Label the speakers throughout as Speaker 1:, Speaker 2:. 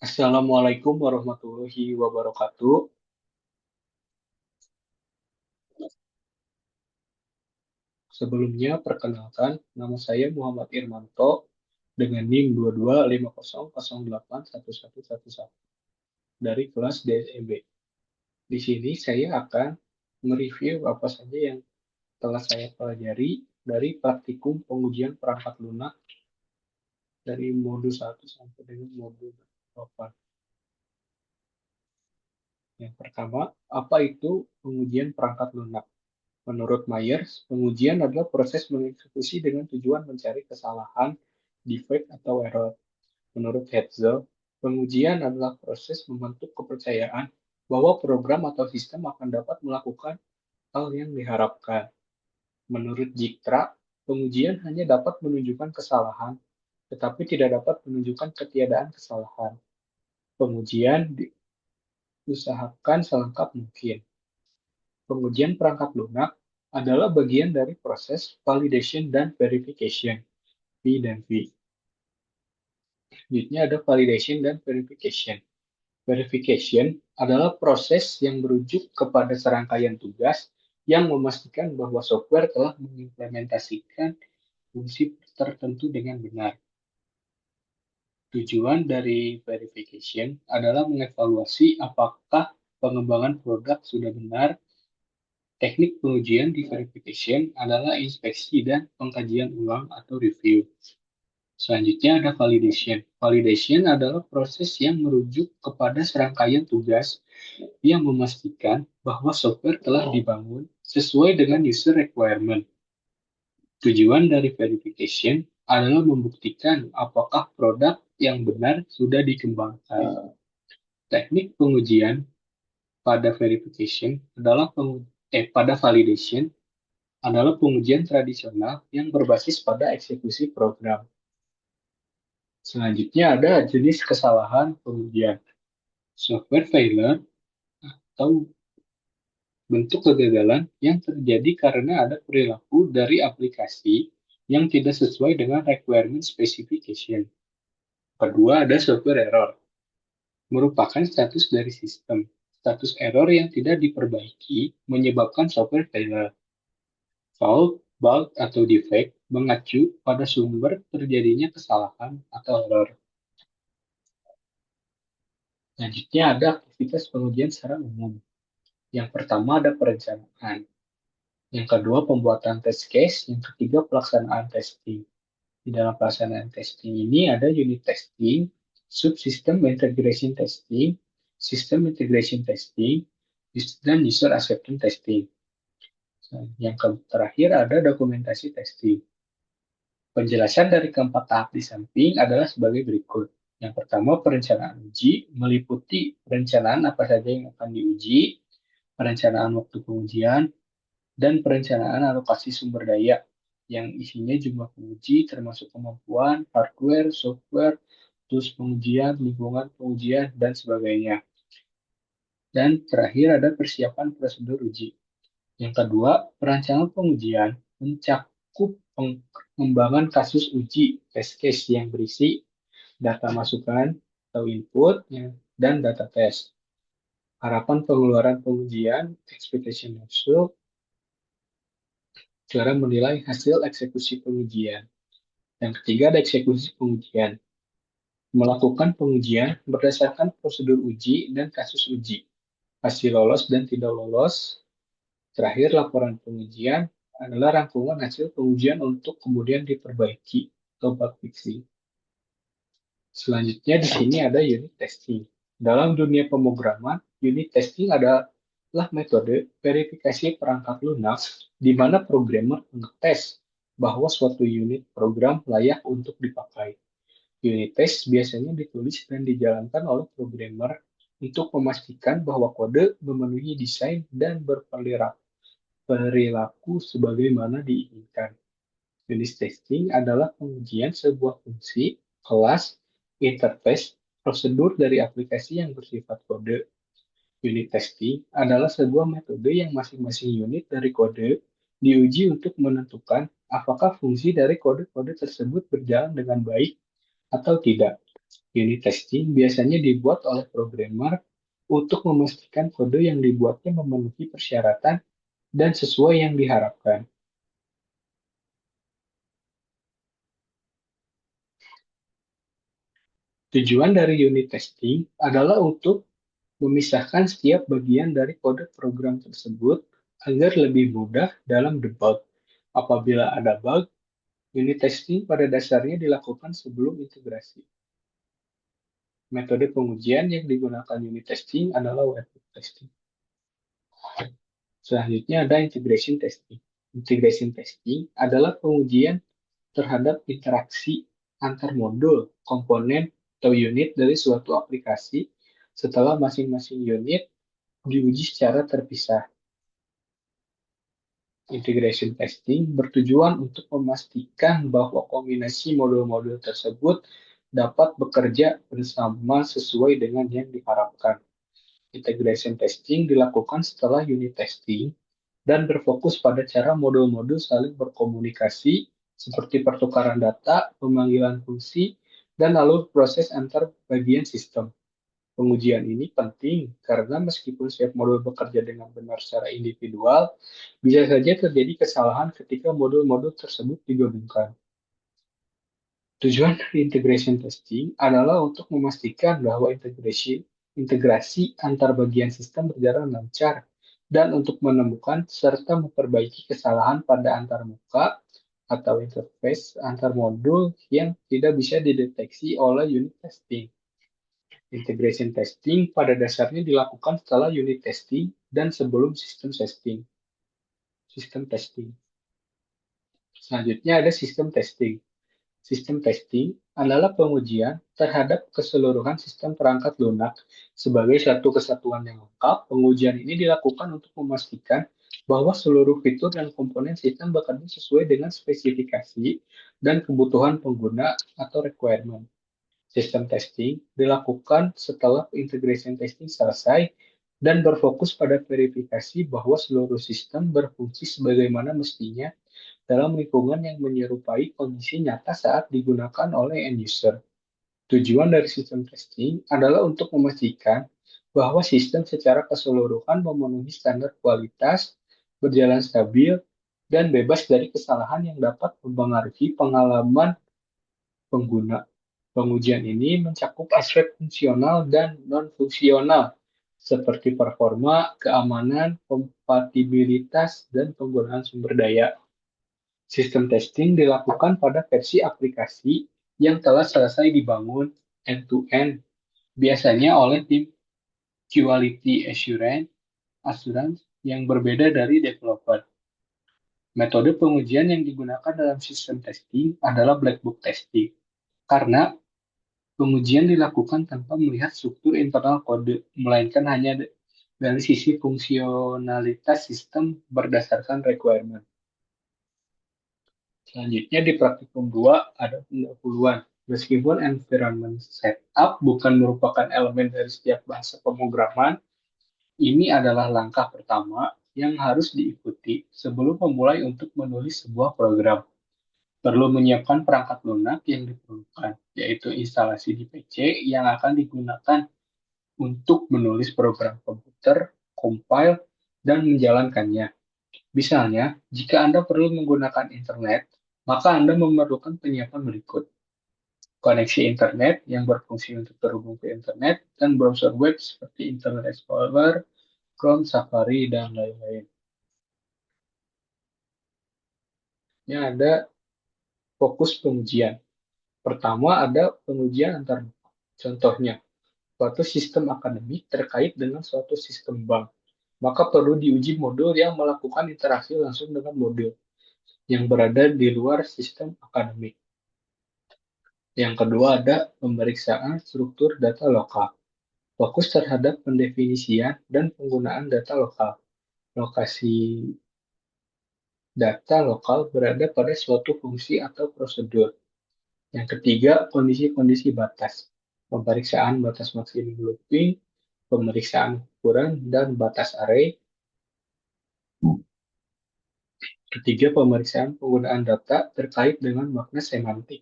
Speaker 1: Assalamualaikum warahmatullahi wabarakatuh. Sebelumnya, perkenalkan, nama saya Muhammad Irmanto dengan NIM 2250081111 dari kelas DSMB. Di sini saya akan mereview apa saja yang telah saya pelajari dari praktikum pengujian perangkat lunak dari modul 1 sampai dengan modul 8. Yang pertama, apa itu pengujian perangkat lunak? Menurut Myers, pengujian adalah proses mengeksekusi dengan tujuan mencari kesalahan, defect, atau error. Menurut Hetzel, pengujian adalah proses membentuk kepercayaan bahwa program atau sistem akan dapat melakukan hal yang diharapkan. Menurut Jiktra, pengujian hanya dapat menunjukkan kesalahan, tetapi tidak dapat menunjukkan ketiadaan kesalahan. Pengujian diusahakan selengkap mungkin. Pengujian perangkat lunak adalah bagian dari proses validation dan verification, V dan V. Selanjutnya ada validation dan verification. Verification adalah proses yang merujuk kepada serangkaian tugas yang memastikan bahwa software telah mengimplementasikan fungsi tertentu dengan benar. Tujuan dari verification adalah mengevaluasi apakah pengembangan produk sudah benar. Teknik pengujian di verification adalah inspeksi dan pengkajian ulang atau review. Selanjutnya ada validation. Validation adalah proses yang merujuk kepada serangkaian tugas yang memastikan bahwa software telah dibangun sesuai dengan user requirement. Tujuan dari verification adalah membuktikan apakah produk yang benar sudah dikembangkan. Teknik pengujian pada verification adalah pada validation adalah pengujian tradisional yang berbasis pada eksekusi program. Selanjutnya ada jenis kesalahan pengujian. Software failure atau bentuk kegagalan yang terjadi karena ada perilaku dari aplikasi yang tidak sesuai dengan requirement specification. Kedua, ada software error. Merupakan status dari sistem. Status error yang tidak diperbaiki menyebabkan software failure. Fault, bug, atau defect mengacu pada sumber terjadinya kesalahan atau error. Selanjutnya ada aktivitas pengujian secara umum. Yang pertama ada perencanaan. Yang kedua pembuatan test case. Yang ketiga pelaksanaan testing. Di dalam pelaksanaan testing ini ada unit testing, subsystem integration testing, system integration testing, dan user acceptance testing. Yang terakhir ada dokumentasi testing. Penjelasan dari keempat tahap di samping adalah sebagai berikut. Yang pertama, perencanaan uji meliputi perencanaan apa saja yang akan diuji, perencanaan waktu pengujian, dan perencanaan alokasi sumber daya yang isinya jumlah penguji termasuk kemampuan, hardware, software, tools pengujian, lingkungan pengujian, dan sebagainya. Dan terakhir ada persiapan prosedur uji. Yang kedua, perancangan pengujian mencakup pengembangan kasus uji test case yang berisi data masukan atau input dan data test. Harapan pengeluaran pengujian, expectation result, cara menilai hasil eksekusi pengujian. Yang ketiga ada eksekusi pengujian. Melakukan pengujian berdasarkan prosedur uji dan kasus uji. Hasil lolos dan tidak lolos. Terakhir, laporan pengujian adalah rangkuman hasil pengujian untuk kemudian diperbaiki atau bug fixing. Selanjutnya di sini ada unit testing. Dalam dunia pemrograman, unit testing adalah metode verifikasi perangkat lunak di mana programmer mengetes bahwa suatu unit program layak untuk dipakai. Unit test biasanya ditulis dan dijalankan oleh programmer untuk memastikan bahwa kode memenuhi desain dan berperilaku sebagaimana diinginkan. Unit testing adalah pengujian sebuah fungsi, kelas, interface, prosedur dari aplikasi yang bersifat kode. Unit testing adalah sebuah metode yang masing-masing unit dari kode diuji untuk menentukan apakah fungsi dari kode-kode tersebut berjalan dengan baik atau tidak. Unit testing biasanya dibuat oleh programmer untuk memastikan kode yang dibuatnya memenuhi persyaratan dan sesuai yang diharapkan. Tujuan dari unit testing adalah untuk memisahkan setiap bagian dari kode program tersebut agar lebih mudah dalam debug. Apabila ada bug, unit testing pada dasarnya dilakukan sebelum integrasi. Metode pengujian yang digunakan unit testing adalah webhook testing. Selanjutnya ada integration testing. Integration testing adalah pengujian terhadap interaksi antar modul, komponen, atau unit dari suatu aplikasi setelah masing-masing unit diuji secara terpisah. Integration testing bertujuan untuk memastikan bahwa kombinasi modul-modul tersebut dapat bekerja bersama sesuai dengan yang diharapkan. Integration testing dilakukan setelah unit testing dan berfokus pada cara modul-modul saling berkomunikasi seperti pertukaran data, pemanggilan fungsi, dan alur proses antar bagian sistem. Pengujian ini penting karena meskipun setiap modul bekerja dengan benar secara individual, bisa saja terjadi kesalahan ketika modul-modul tersebut digabungkan. Tujuan dari integration testing adalah untuk memastikan bahwa integrasi antar bagian sistem berjalan lancar dan untuk menemukan serta memperbaiki kesalahan pada antarmuka atau interface antar modul yang tidak bisa dideteksi oleh unit testing. Integration testing pada dasarnya dilakukan setelah unit testing dan sebelum sistem testing. Sistem testing. Selanjutnya ada sistem testing. Sistem testing adalah pengujian terhadap keseluruhan sistem perangkat lunak sebagai satu kesatuan yang lengkap. Pengujian ini dilakukan untuk memastikan bahwa seluruh fitur dan komponen sistem bekerja sesuai dengan spesifikasi dan kebutuhan pengguna atau requirement. Sistem testing dilakukan setelah integration testing selesai dan berfokus pada verifikasi bahwa seluruh sistem berfungsi sebagaimana mestinya dalam lingkungan yang menyerupai kondisi nyata saat digunakan oleh end user. Tujuan dari sistem testing adalah untuk memastikan bahwa sistem secara keseluruhan memenuhi standar kualitas, berjalan stabil, dan bebas dari kesalahan yang dapat mempengaruhi pengalaman pengguna. Pengujian ini mencakup aspek fungsional dan non-fungsional, seperti performa, keamanan, kompatibilitas, dan penggunaan sumber daya. Sistem testing dilakukan pada versi aplikasi yang telah selesai dibangun end-to-end, biasanya oleh tim Quality Assurance yang berbeda dari developer. Metode pengujian yang digunakan dalam sistem testing adalah black box testing, karena pengujian dilakukan tanpa melihat struktur internal kode, melainkan hanya dari sisi fungsionalitas sistem berdasarkan requirement. Selanjutnya di praktikum 2 ada pendahuluan. Meskipun environment setup bukan merupakan elemen dari setiap bahasa pemrograman, ini adalah langkah pertama yang harus diikuti sebelum memulai untuk menulis sebuah program. Perlu menyiapkan perangkat lunak yang diperlukan, yaitu instalasi di PC yang akan digunakan untuk menulis program komputer, compile, dan menjalankannya. Misalnya, jika Anda perlu menggunakan internet, maka Anda memerlukan penyiapan berikut. Koneksi internet yang berfungsi untuk terhubung ke internet, dan browser web seperti Internet Explorer, Chrome, Safari, dan lain-lain. Ini ada fokus pengujian. Pertama ada pengujian antar. Contohnya, suatu sistem akademik terkait dengan suatu sistem bank. Maka perlu diuji modul yang melakukan interaksi langsung dengan modul yang berada di luar sistem akademik. Yang kedua ada pemeriksaan struktur data lokal. Fokus terhadap pendefinisian dan penggunaan data lokal. Lokasi data lokal berada pada suatu fungsi atau prosedur. Yang ketiga, kondisi-kondisi batas. Pemeriksaan batas maksimum looping, pemeriksaan ukuran, dan batas array. Ketiga, pemeriksaan penggunaan data terkait dengan makna semantik.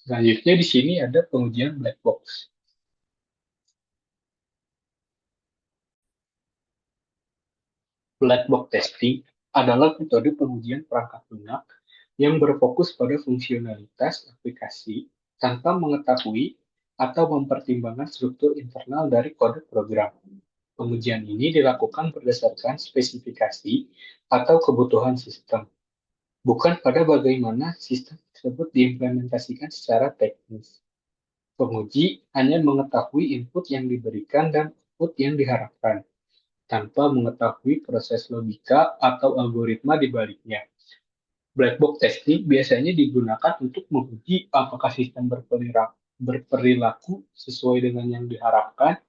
Speaker 1: Selanjutnya di sini ada pengujian black box. Black box testing adalah metode pengujian perangkat lunak yang berfokus pada fungsionalitas aplikasi tanpa mengetahui atau mempertimbangkan struktur internal dari kode program. Pengujian ini dilakukan berdasarkan spesifikasi atau kebutuhan sistem, bukan pada bagaimana sistem tersebut diimplementasikan secara teknis. Penguji hanya mengetahui input yang diberikan dan output yang diharapkan, tanpa mengetahui proses logika atau algoritma di baliknya. Black box testing biasanya digunakan untuk menguji apakah sistem berperilaku sesuai dengan yang diharapkan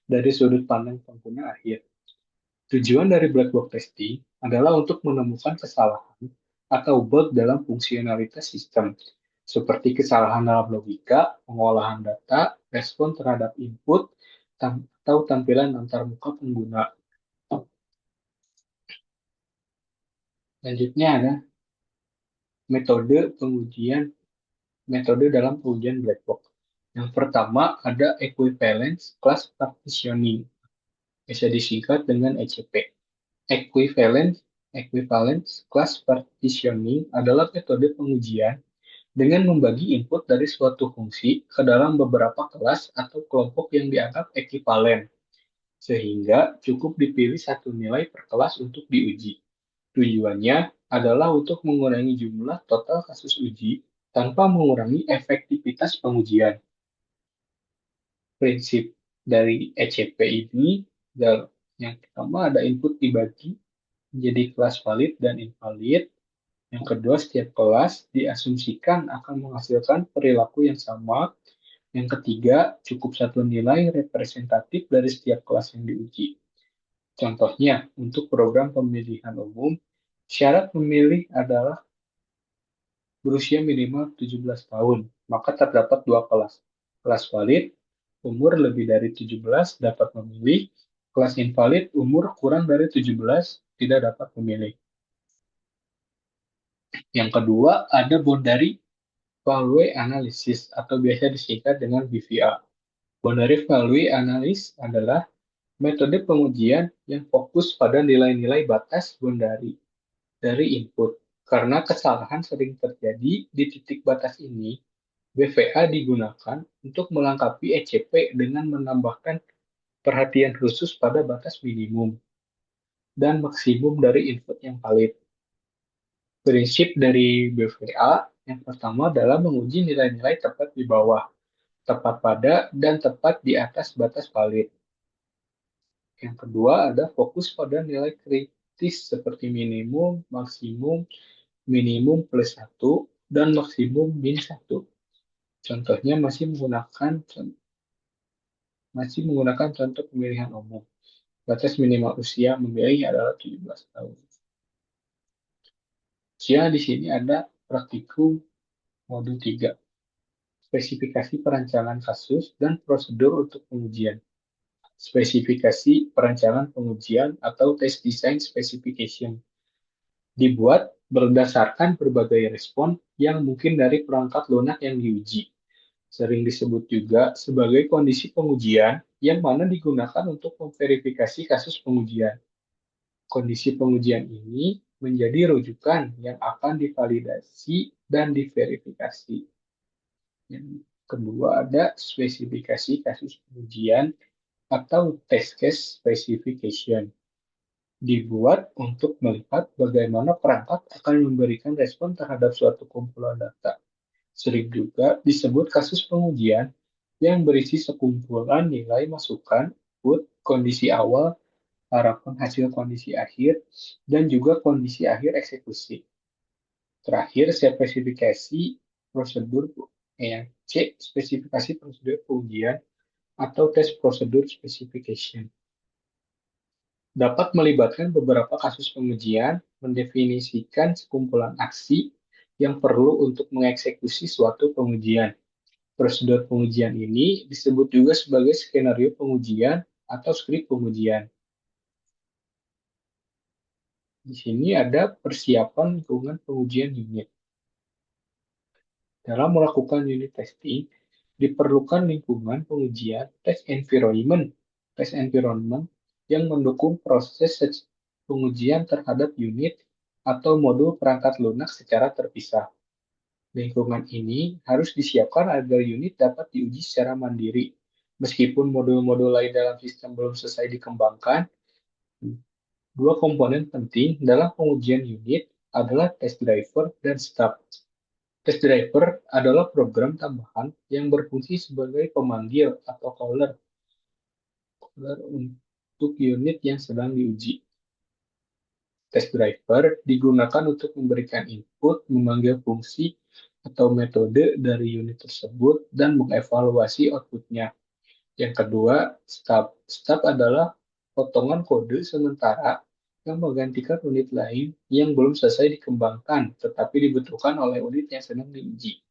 Speaker 1: dari sudut pandang pengguna akhir. Tujuan dari black box testing adalah untuk menemukan kesalahan atau bug dalam fungsionalitas sistem, seperti kesalahan dalam logika, pengolahan data, respon terhadap input, atau tampilan antarmuka pengguna. Selanjutnya ada metode pengujian metode dalam pengujian black box. Yang pertama ada equivalence class partitioning, bisa disingkat dengan ECP. Equivalence Equivalence class partitioning adalah metode pengujian dengan membagi input dari suatu fungsi ke dalam beberapa kelas atau kelompok yang dianggap ekivalen, sehingga cukup dipilih satu nilai per kelas untuk diuji. Tujuannya adalah untuk mengurangi jumlah total kasus uji tanpa mengurangi efektivitas pengujian. Prinsip dari ECP ini, yang pertama ada input dibagi menjadi kelas valid dan invalid. Yang kedua, setiap kelas diasumsikan akan menghasilkan perilaku yang sama. Yang ketiga, cukup satu nilai representatif dari setiap kelas yang diuji. Contohnya, untuk program pemilihan umum, syarat pemilih adalah berusia minimal 17 tahun, maka terdapat dua kelas. Kelas valid, umur lebih dari 17 dapat memilih. Kelas invalid, umur kurang dari 17 tidak dapat memilih. Yang kedua, ada boundary value analysis atau biasa disingkat dengan BVA. Boundary value analysis adalah metode pengujian yang fokus pada nilai-nilai batas boundary dari input. Karena kesalahan sering terjadi di titik batas ini, BVA digunakan untuk melengkapi ECP dengan menambahkan perhatian khusus pada batas minimum dan maksimum dari input yang valid. Prinsip dari BVA yang pertama adalah menguji nilai-nilai tepat di bawah, tepat pada, dan tepat di atas batas valid. Yang kedua ada fokus pada nilai kritis seperti minimum, maksimum, minimum plus 1, dan maksimum min 1. Contohnya masih menggunakan contoh pemilihan umum. Batas minimal usia memilih adalah 17 tahun. Usia di sini ada praktikum modul 3, spesifikasi perancangan kasus dan prosedur untuk pengujian. Spesifikasi perancangan pengujian atau test design specification dibuat berdasarkan berbagai respon yang mungkin dari perangkat lunak yang diuji. Sering disebut juga sebagai kondisi pengujian yang mana digunakan untuk memverifikasi kasus pengujian. Kondisi pengujian ini menjadi rujukan yang akan divalidasi dan diverifikasi. Yang kedua ada spesifikasi kasus pengujian atau test case specification. Dibuat untuk melihat bagaimana perangkat akan memberikan respon terhadap suatu kumpulan data. Sering juga disebut kasus pengujian yang berisi sekumpulan nilai masukan, input, kondisi awal, harapan hasil kondisi akhir, dan juga kondisi akhir eksekusi. Terakhir, spesifikasi prosedur yang C, spesifikasi prosedur pengujian atau test procedure specification. Dapat melibatkan beberapa kasus pengujian, mendefinisikan sekumpulan aksi yang perlu untuk mengeksekusi suatu pengujian. Prosedur pengujian ini disebut juga sebagai skenario pengujian atau skrip pengujian. Di sini ada persiapan lingkungan pengujian unit. Dalam melakukan unit testing, diperlukan lingkungan pengujian test environment yang mendukung proses pengujian terhadap unit atau modul perangkat lunak secara terpisah. Lingkungan ini harus disiapkan agar unit dapat diuji secara mandiri. Meskipun modul-modul lain dalam sistem belum selesai dikembangkan, dua komponen penting dalam pengujian unit adalah test driver dan stub. Test driver adalah program tambahan yang berfungsi sebagai pemanggil atau caller untuk unit yang sedang diuji. Test driver digunakan untuk memberikan input, memanggil fungsi atau metode dari unit tersebut, dan mengevaluasi outputnya. Yang kedua, stub. Stub adalah potongan kode sementara yang menggantikan unit lain yang belum selesai dikembangkan, tetapi dibutuhkan oleh unit yang sedang diuji.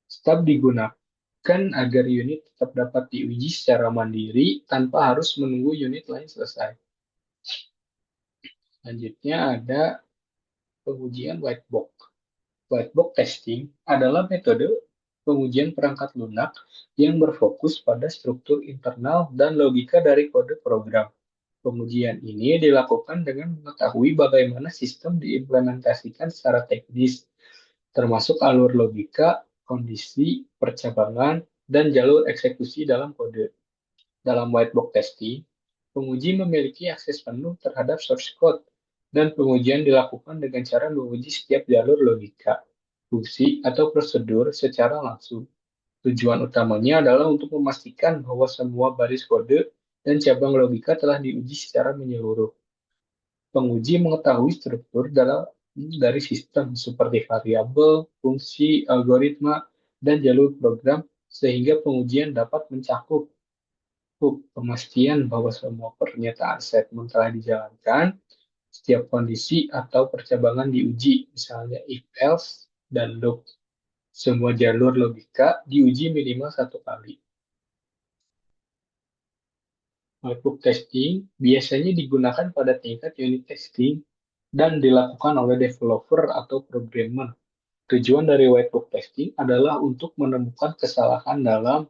Speaker 1: Stub digunakan agar unit tetap dapat diuji secara mandiri tanpa harus menunggu unit lain selesai. Selanjutnya ada pengujian white box. White box testing adalah metode pengujian perangkat lunak yang berfokus pada struktur internal dan logika dari kode program. Pengujian ini dilakukan dengan mengetahui bagaimana sistem diimplementasikan secara teknis, termasuk alur logika, kondisi, percabangan, dan jalur eksekusi dalam kode. Dalam white box testing, penguji memiliki akses penuh terhadap source code, dan pengujian dilakukan dengan cara menguji setiap jalur logika, fungsi, atau prosedur secara langsung. Tujuan utamanya adalah untuk memastikan bahwa semua baris kode dan cabang logika telah diuji secara menyeluruh. Penguji mengetahui struktur dari sistem seperti variabel, fungsi, algoritma, dan jalur program sehingga pengujian dapat mencakup pemastian bahwa semua pernyataan statement telah dijalankan, setiap kondisi atau percabangan diuji, misalnya if else dan loop. Semua jalur logika diuji minimal satu kali. Whitebook testing biasanya digunakan pada tingkat unit testing dan dilakukan oleh developer atau programmer. Tujuan dari whitebook testing adalah untuk menemukan kesalahan dalam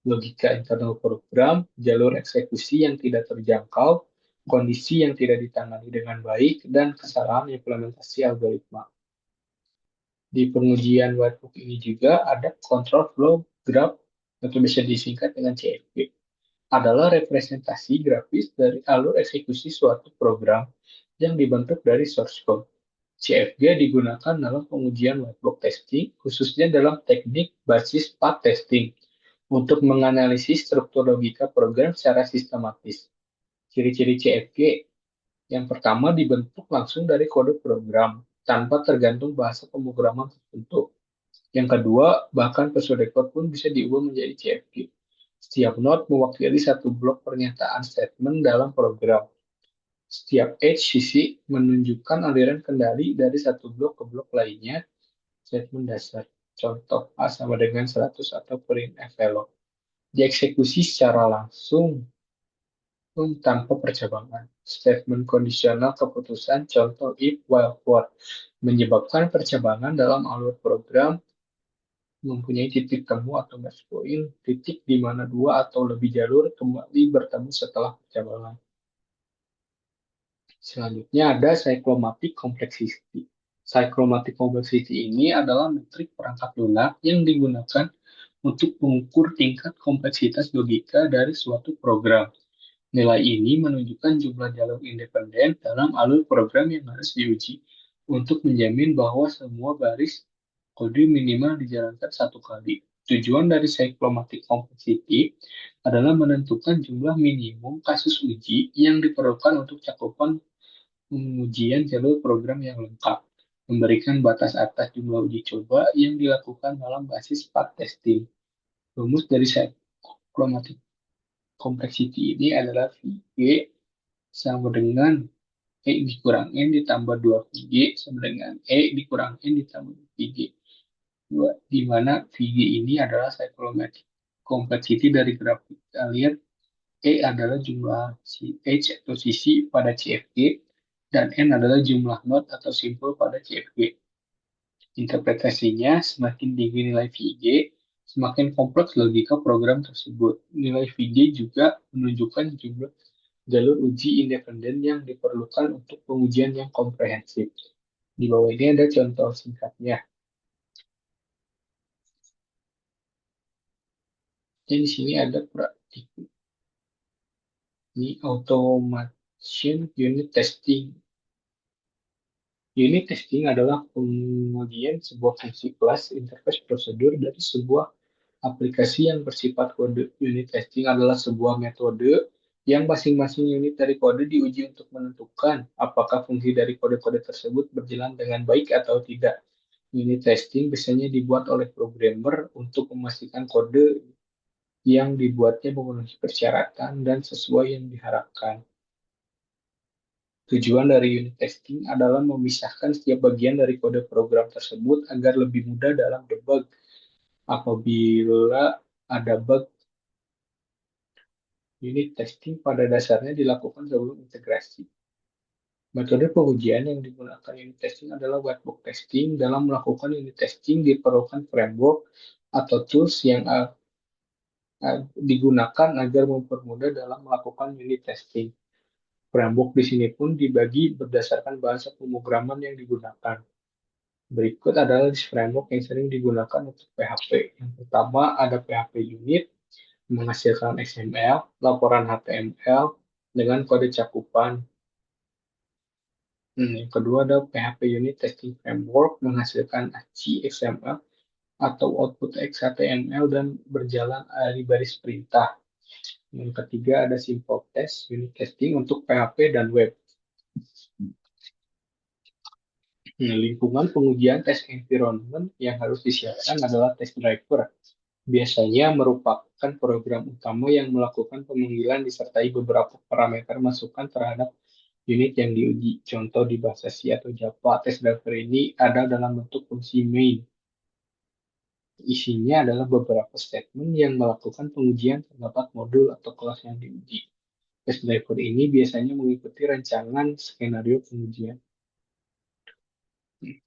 Speaker 1: logika internal program, jalur eksekusi yang tidak terjangkau, kondisi yang tidak ditangani dengan baik, dan kesalahan implementasi algoritma. Di pengujian whitebook ini juga ada control flow graph atau bisa disingkat dengan CFG. Adalah representasi grafis dari alur eksekusi suatu program yang dibentuk dari source code. CFG digunakan dalam pengujian whitebook testing, khususnya dalam teknik basis path testing, untuk menganalisis struktur logika program secara sistematis. Ciri-ciri CFG yang pertama dibentuk langsung dari kode program, tanpa tergantung bahasa pemrograman tertentu. Yang kedua, bahkan pseudocode pun bisa diubah menjadi CFG. Setiap node mewakili satu blok pernyataan statement dalam program. Setiap edge sisi menunjukkan aliran kendali dari satu blok ke blok lainnya, statement dasar. Contoh A sama dengan 100 atau print envelope. Dieksekusi secara langsung tanpa percabangan. Statement kondisional keputusan, contoh if while for, menyebabkan percabangan dalam alur program mempunyai titik temu atau match point, titik di mana dua atau lebih jalur kembali bertemu setelah percabangan. Selanjutnya ada cyclomatic complexity. Cyclomatic complexity ini adalah metrik perangkat lunak yang digunakan untuk mengukur tingkat kompleksitas logika dari suatu program. Nilai ini menunjukkan jumlah jalur independen dalam alur program yang harus diuji untuk menjamin bahwa semua baris kode minimal dijalankan satu kali. Tujuan dari cyclomatic complexity adalah menentukan jumlah minimum kasus uji yang diperlukan untuk cakupan pengujian jalur program yang lengkap, memberikan batas atas jumlah uji coba yang dilakukan dalam basis path testing. Rumus dari cyclomatic complexity ini adalah VG sama dengan E dikurang N ditambah 2VG sama dengan E dikurang N ditambah VG. Di mana VG ini adalah cyclomatic complexity dari grafik. Kita lihat E adalah jumlah H atau sisi pada CFG, dan N adalah jumlah node atau simpul pada CFG. Interpretasinya, semakin tinggi nilai VJ, semakin kompleks logika program tersebut. Nilai VJ juga menunjukkan jumlah jalur uji independen yang diperlukan untuk pengujian yang komprehensif. Di bawah ini ada contoh singkatnya. Jadi di sini ada praktik. Ini automation unit testing. Unit testing adalah pengujian sebuah fungsi kelas interface prosedur dari sebuah aplikasi yang bersifat kode. Unit testing adalah sebuah metode yang masing-masing unit dari kode diuji untuk menentukan apakah fungsi dari kode-kode tersebut berjalan dengan baik atau tidak. Unit testing biasanya dibuat oleh programmer untuk memastikan kode yang dibuatnya memenuhi persyaratan dan sesuai yang diharapkan. Tujuan dari unit testing adalah memisahkan setiap bagian dari kode program tersebut agar lebih mudah dalam debug. Apabila ada bug, unit testing pada dasarnya dilakukan sebelum integrasi. Metode pengujian yang digunakan unit testing adalah white box testing. Dalam melakukan unit testing diperlukan framework atau tools yang digunakan agar mempermudah dalam melakukan unit testing. Framework di sini pun dibagi berdasarkan bahasa pemrograman yang digunakan. Berikut adalah list framework yang sering digunakan untuk PHP. Yang pertama ada PHP unit, menghasilkan XML, laporan HTML dengan kode cakupan. Yang kedua ada PHP unit testing framework, menghasilkan ACI XML atau output XHTML dan berjalan di baris perintah. Yang ketiga ada simple test unit testing untuk PHP dan web. Lingkungan pengujian test environment yang harus disiapkan adalah test driver. Biasanya merupakan program utama yang melakukan pemanggilan disertai beberapa parameter masukan terhadap unit yang diuji. Contoh di bahasa C atau Java, test driver ini ada dalam bentuk fungsi main. Isinya adalah beberapa statement yang melakukan pengujian terhadap modul atau kelas yang diuji. Test driver ini biasanya mengikuti rancangan skenario pengujian.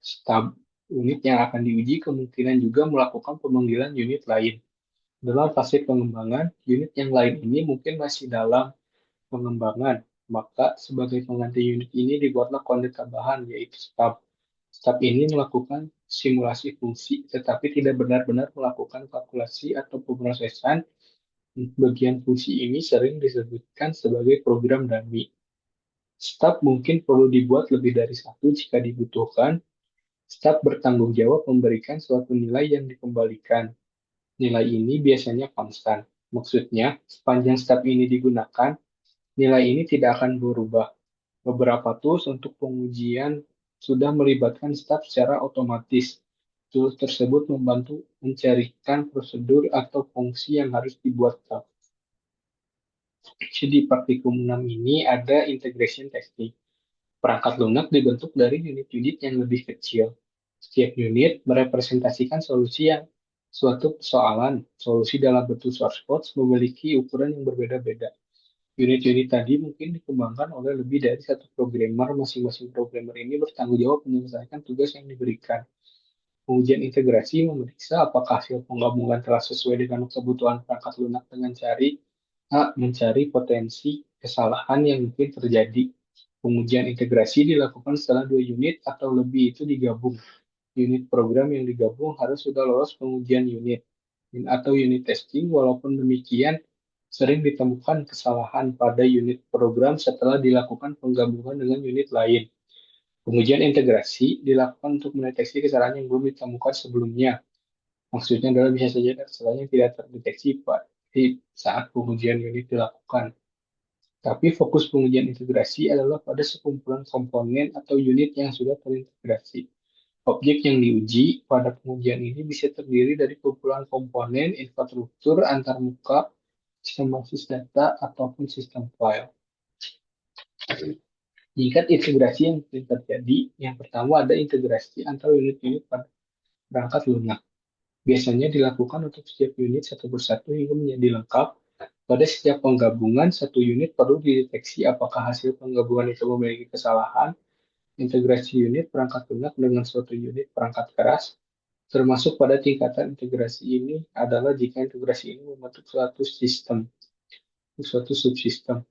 Speaker 1: Stub unit yang akan diuji kemungkinan juga melakukan pemanggilan unit lain. Dalam fase pengembangan, unit yang lain ini mungkin masih dalam pengembangan. Maka sebagai pengganti unit ini dibuatlah kode tambahan yaitu stub. Stub ini melakukan simulasi fungsi tetapi tidak benar-benar melakukan kalkulasi atau pemrosesan. Bagian fungsi ini sering disebutkan sebagai program dummy. Stub mungkin perlu dibuat lebih dari satu jika dibutuhkan. Stub bertanggung jawab memberikan suatu nilai yang dikembalikan. Nilai ini biasanya konstan. Maksudnya, sepanjang stub ini digunakan, nilai ini tidak akan berubah. Beberapa tools untuk pengujian sudah melibatkan stub secara otomatis. Tools tersebut membantu mencarikan prosedur atau fungsi yang harus dibuat stub. Di praktikum 6 ini ada integration testing. Perangkat lunak dibentuk dari unit-unit yang lebih kecil. Setiap unit merepresentasikan solusi yang suatu persoalan. Solusi dalam bentuk source code memiliki ukuran yang berbeda-beda. Unit-unit tadi mungkin dikembangkan oleh lebih dari satu programmer. Masing-masing programmer ini bertanggung jawab menyelesaikan tugas yang diberikan. Pengujian integrasi memeriksa apakah hasil penggabungan telah sesuai dengan kebutuhan perangkat lunak dengan mencari potensi kesalahan yang mungkin terjadi. Pengujian integrasi dilakukan setelah dua unit atau lebih itu digabung. Unit program yang digabung harus sudah lolos pengujian unit atau unit testing. Walaupun demikian, sering ditemukan kesalahan pada unit program setelah dilakukan penggabungan dengan unit lain. Pengujian integrasi dilakukan untuk mendeteksi kesalahan yang belum ditemukan sebelumnya. Maksudnya adalah bisa saja kesalahan yang tidak terdeteksi saat pengujian unit dilakukan. Tapi fokus pengujian integrasi adalah pada sekumpulan komponen atau unit yang sudah terintegrasi. Objek yang diuji pada pengujian ini bisa terdiri dari kumpulan komponen, infrastruktur, antarmuka, sistem basis data, ataupun sistem file. Jika integrasi yang terjadi, yang pertama ada integrasi antara unit-unit pada perangkat lunak. Biasanya dilakukan untuk setiap unit satu persatu hingga menjadi lengkap. Pada setiap penggabungan, satu unit perlu dideteksi apakah hasil penggabungan itu memiliki kesalahan. Integrasi unit perangkat lunak dengan suatu unit perangkat keras, termasuk pada tingkatan integrasi ini adalah jika integrasi ini membentuk suatu sistem, suatu subsistem.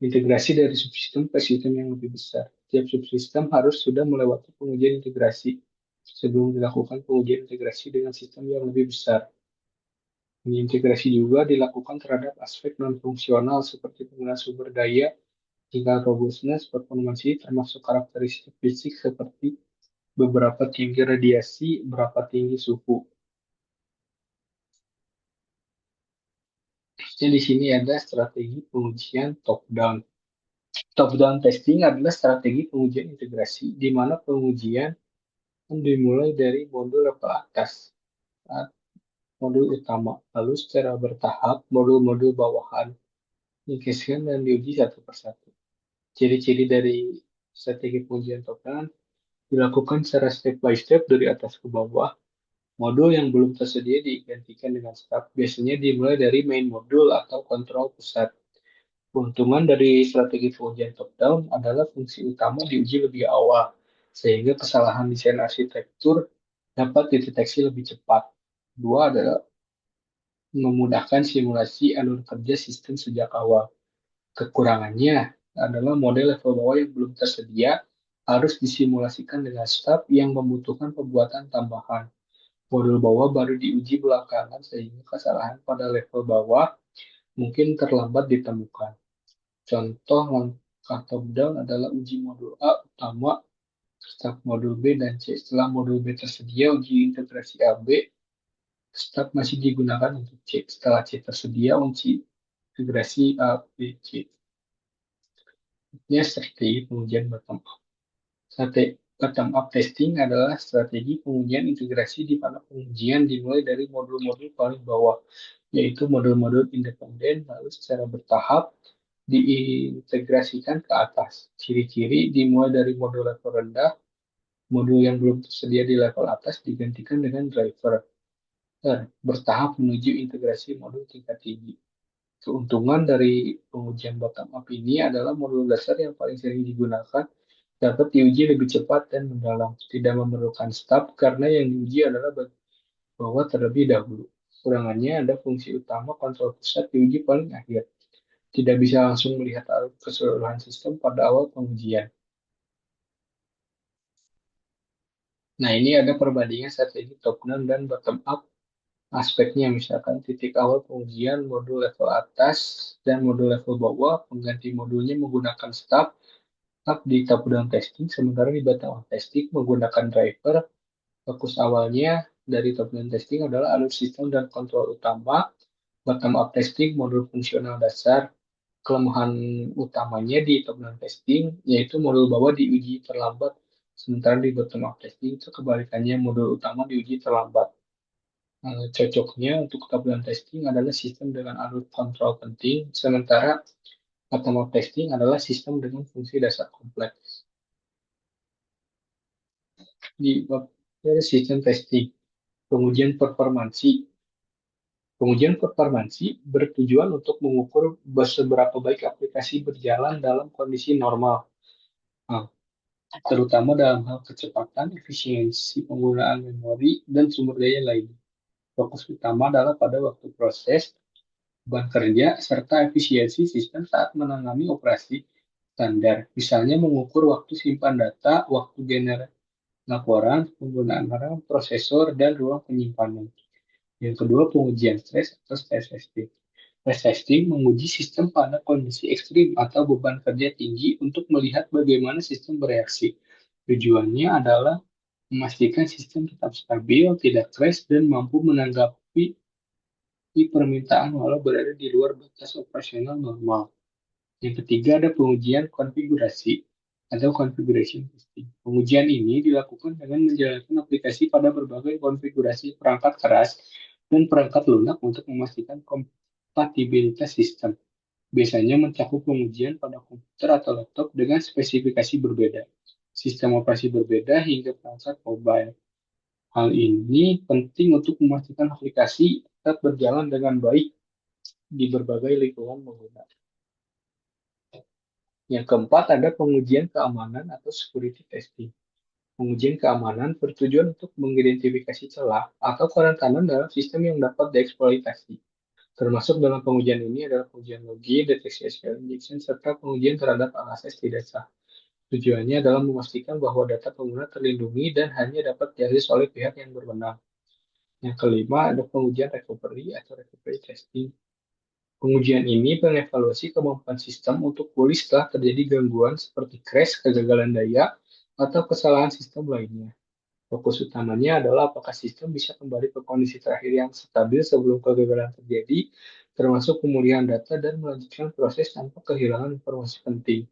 Speaker 1: Integrasi dari subsistem ke sistem yang lebih besar. Tiap subsistem harus sudah melewati pengujian integrasi sebelum dilakukan pengujian integrasi dengan sistem yang lebih besar. Integrasi juga dilakukan terhadap aspek non-fungsional seperti penggunaan sumber daya, tingkat robustness, performansi, termasuk karakteristik fisik seperti beberapa tinggi radiasi, berapa tinggi suhu. Jadi di sini ada strategi pengujian top-down. Top-down testing adalah strategi pengujian integrasi, di mana pengujian dimulai dari modul level atas, modul utama, lalu secara bertahap modul-modul bawahan dikasihkan dan diuji satu persatu. Ciri-ciri dari strategi pengujian top-down dilakukan secara step by step dari atas ke bawah. Modul yang belum tersedia digantikan dengan staf. Biasanya dimulai dari main modul atau kontrol pusat. Keuntungan dari strategi pengujian top-down adalah fungsi utama diuji lebih awal, sehingga kesalahan desain arsitektur dapat dideteksi lebih cepat. Dua adalah memudahkan simulasi alur kerja sistem sejak awal. Kekurangannya adalah model level bawah yang belum tersedia harus disimulasikan dengan staf yang membutuhkan pembuatan tambahan. Modul bawah baru diuji belakangan sehingga kesalahan pada level bawah mungkin terlambat ditemukan. Contoh langkah top-down adalah uji modul A utama, staf modul B dan C. Setelah modul B tersedia, uji integrasi AB, staf masih digunakan untuk C. Setelah C tersedia, uji integrasi A, B, C. Ini strategi pengujian bottom up. Strategi bottom up testing adalah strategi pengujian integrasi di mana pengujian dimulai dari modul-modul paling bawah, yaitu modul-modul independen, lalu secara bertahap diintegrasikan ke atas. Ciri-ciri dimulai dari modul level rendah, modul yang belum tersedia di level atas digantikan dengan driver. Bertahap menuju integrasi modul tingkat tinggi. Keuntungan dari pengujian bottom up ini adalah modul dasar yang paling sering digunakan dapat diuji lebih cepat dan mendalam, tidak memerlukan staf karena yang diuji adalah bawah terlebih dahulu. Kurangannya ada fungsi utama kontrol pusat diuji paling akhir. Tidak bisa langsung melihat keseluruhan sistem pada awal pengujian. Nah, ini ada perbandingan strategi top-down dan bottom-up aspeknya. Misalkan titik awal pengujian modul level atas dan modul level bawah, pengganti modulnya menggunakan staf di top-down testing, sementara di bottom-up testing menggunakan driver. Fokus awalnya dari top-down testing adalah alur sistem dan kontrol utama, bottom-up testing modul fungsional dasar. Kelemahan utamanya di top-down testing, yaitu modul bawah diuji terlambat, sementara di bottom-up testing itu kebalikannya, modul utama diuji terlambat. Cocoknya untuk top-down testing adalah sistem dengan alur kontrol penting, sementara bottom-up testing adalah sistem dengan fungsi dasar kompleks. Di sistem testing, pengujian performansi. Pengujian performansi bertujuan untuk mengukur seberapa baik aplikasi berjalan dalam kondisi normal. Nah, terutama dalam hal kecepatan, efisiensi penggunaan memori, dan sumber daya lainnya. Fokus utama adalah pada waktu proses, beban kerja, serta efisiensi sistem saat menangani operasi standar. Misalnya mengukur waktu simpan data, waktu generasi laporan, penggunaan RAM, prosesor, dan ruang penyimpanan. Yang kedua, pengujian stres atau stress testing. Stress testing menguji sistem pada kondisi ekstrim atau beban kerja tinggi untuk melihat bagaimana sistem bereaksi. Tujuannya adalah memastikan sistem tetap stabil, tidak crash, dan mampu menanggapi permintaan walau berada di luar batas operasional normal. Yang ketiga ada pengujian konfigurasi atau configuration testing. Pengujian ini dilakukan dengan menjalankan aplikasi pada berbagai konfigurasi perangkat keras dan perangkat lunak untuk memastikan kompatibilitas sistem. Biasanya mencakup pengujian pada komputer atau laptop dengan spesifikasi berbeda, sistem operasi berbeda hingga perangkat mobile. Hal ini penting untuk memastikan aplikasi tetap berjalan dengan baik di berbagai lingkungan pengguna. Yang keempat ada pengujian keamanan atau security testing. Pengujian keamanan bertujuan untuk mengidentifikasi celah atau kerentanan dalam sistem yang dapat dieksploitasi. Termasuk dalam pengujian ini adalah pengujian login, deteksi SQL injection, serta pengujian terhadap akses tidak sah. Tujuannya adalah memastikan bahwa data pengguna terlindungi dan hanya dapat diakses oleh pihak yang berwenang. Yang kelima ada pengujian recovery atau recovery testing. Pengujian ini mengevaluasi kemampuan sistem untuk pulih setelah terjadi gangguan seperti crash, kegagalan daya, atau kesalahan sistem lainnya. Fokus utamanya adalah apakah sistem bisa kembali ke kondisi terakhir yang stabil sebelum kegagalan terjadi, termasuk pemulihan data dan melanjutkan proses tanpa kehilangan informasi penting.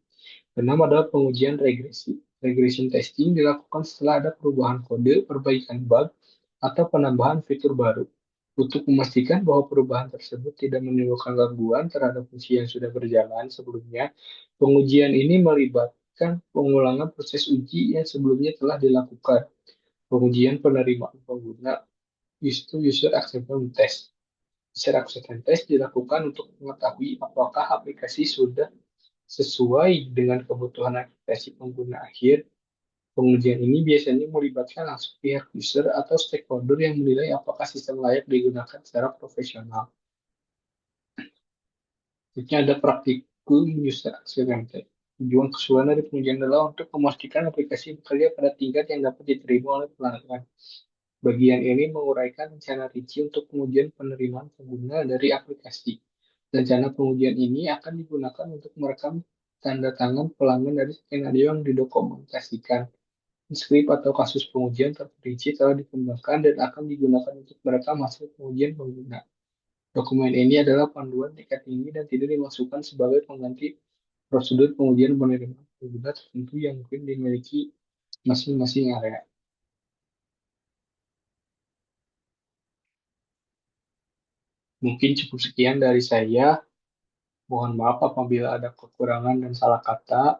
Speaker 1: Keenam adalah pengujian regresi. Regression testing dilakukan setelah ada perubahan kode, perbaikan bug, atau penambahan fitur baru. Untuk memastikan bahwa perubahan tersebut tidak menimbulkan gangguan terhadap fungsi yang sudah berjalan sebelumnya, pengujian ini melibatkan pengulangan proses uji yang sebelumnya telah dilakukan. Pengujian penerimaan pengguna user acceptance test. User acceptance test dilakukan untuk mengetahui apakah aplikasi sudah sesuai dengan kebutuhan aplikasi pengguna akhir. Pengujian ini biasanya melibatkan langsung pihak user atau stakeholder yang menilai apakah sistem layak digunakan secara profesional. Selanjutnya ada praktikum user acceptance. Tujuan keseluruhan dari pengujian adalah untuk memastikan aplikasi bekerja pada tingkat yang dapat diterima oleh pelanggan. Bagian ini menguraikan rencana rinci untuk pengujian penerimaan pengguna dari aplikasi. Rencana pengujian ini akan digunakan untuk merekam tanda tangan pelanggan dari skenario yang didokumentasikan. Skrip atau kasus pengujian terperinci telah dikembangkan dan akan digunakan untuk merekam hasil pengujian pengguna. Dokumen ini adalah panduan tingkat tinggi dan tidak dimasukkan sebagai pengganti prosedur pengujian penerimaan pengguna tertentu yang mungkin dimiliki masing-masing area. Mungkin cukup sekian dari saya. Mohon maaf apabila ada kekurangan dan salah kata.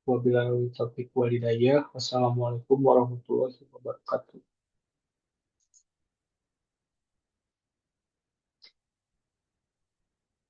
Speaker 1: Wabillahi taufiq walhidayah. Wassalamualaikum warahmatullahi wabarakatuh.